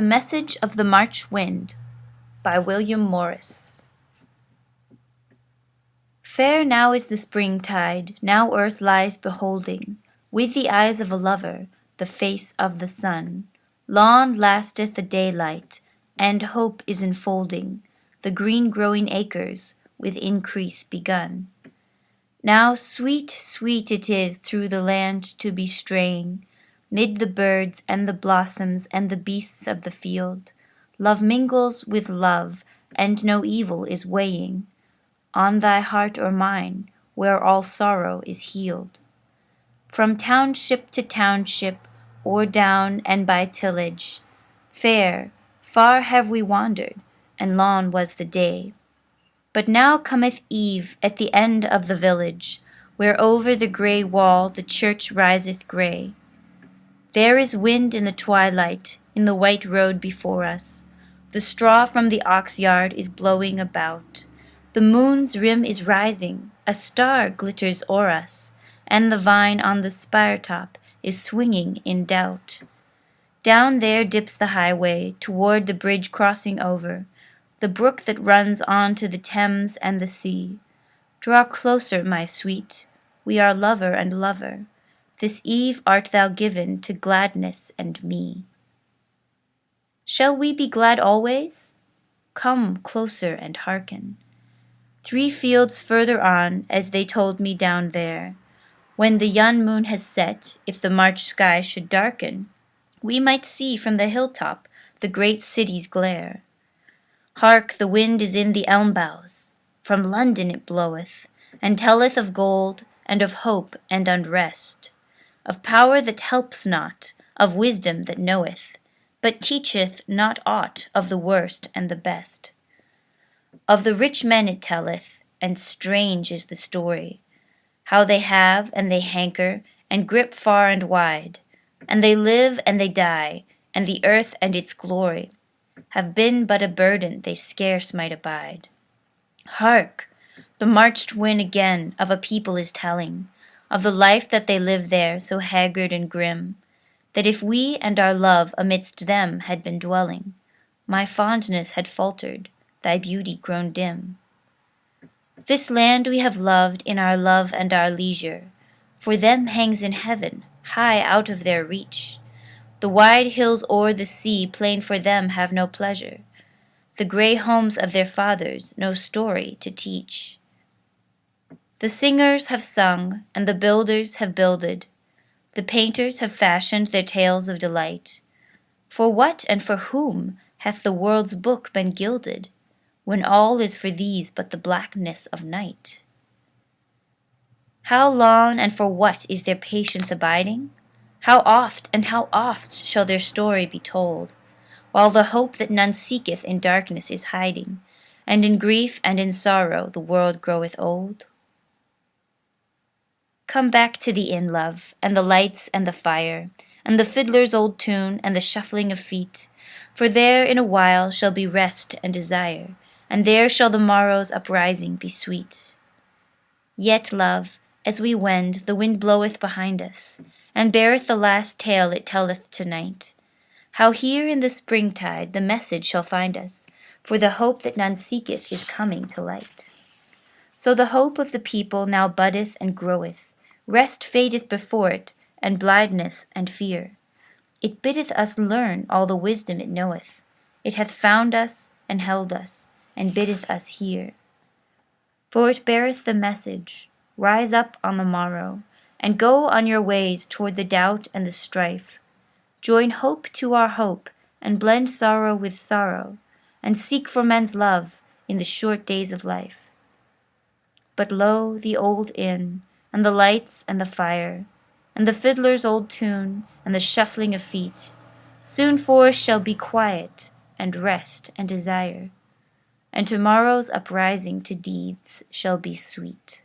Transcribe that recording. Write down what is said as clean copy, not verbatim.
The Message of the March Wind by William Morris. Fair now is the springtide, now earth lies beholding, with the eyes of a lover, the face of the sun. Long lasteth the daylight, and hope is enfolding the green growing acres, with increase begun. Now sweet, sweet it is through the land to be straying, mid the birds and the blossoms and the beasts of the field. Love mingles with love, and no evil is weighing on thy heart or mine, where all sorrow is healed. From township to township, o'er down and by tillage, fair, far have we wandered, and long was the day. But now cometh eve at the end of the village, where over the grey wall the church riseth grey. There is wind in the twilight, in the white road before us. The straw from the ox yard is blowing about. The moon's rim is rising, a star glitters o'er us, and the vine on the spire top is swinging in doubt. Down there dips the highway, toward the bridge crossing over, the brook that runs on to the Thames and the sea. Draw closer, my sweet, we are lover and lover. This eve art thou given to gladness and me. Shall we be glad always? Come closer and hearken. 3 fields further on, as they told me down there, when the young moon has set, if the March sky should darken, we might see from the hilltop the great city's glare. Hark, the wind is in the elm boughs, from London it bloweth, and telleth of gold, and of hope and unrest, of power that helps not, of wisdom that knoweth, but teacheth not aught of the worst and the best. Of the rich men it telleth, and strange is the story, how they have and they hanker, and grip far and wide, and they live and they die, and the earth and its glory have been but a burden they scarce might abide. Hark! The marched wind again of a people is telling, of the life that they live there so haggard and grim, that if we and our love amidst them had been dwelling, my fondness had faltered, thy beauty grown dim. This land we have loved in our love and our leisure, for them hangs in heaven, high out of their reach. The wide hills o'er the sea plain for them have no pleasure, the grey homes of their fathers no story to teach. The singers have sung, and the builders have builded, the painters have fashioned their tales of delight. For what and for whom hath the world's book been gilded, when all is for these but the blackness of night? How long and for what is their patience abiding? How oft and how oft shall their story be told, while the hope that none seeketh in darkness is hiding, and in grief and in sorrow the world groweth old? Come back to the inn, love, and the lights and the fire, and the fiddler's old tune and the shuffling of feet, for there in a while shall be rest and desire, and there shall the morrow's uprising be sweet. Yet, love, as we wend, the wind bloweth behind us, and beareth the last tale it telleth tonight, how here in the springtide the message shall find us, for the hope that none seeketh is coming to light. So the hope of the people now buddeth and groweth, rest fadeth before it, and blindness and fear. It biddeth us learn all the wisdom it knoweth. It hath found us and held us, and biddeth us hear. For it beareth the message, rise up on the morrow, and go on your ways toward the doubt and the strife. Join hope to our hope, and blend sorrow with sorrow, and seek for men's love in the short days of life. But lo, the old inn, and the lights and the fire, and the fiddler's old tune, and the shuffling of feet, soon forth shall be quiet, and rest and desire, and tomorrow's uprising to deeds shall be sweet.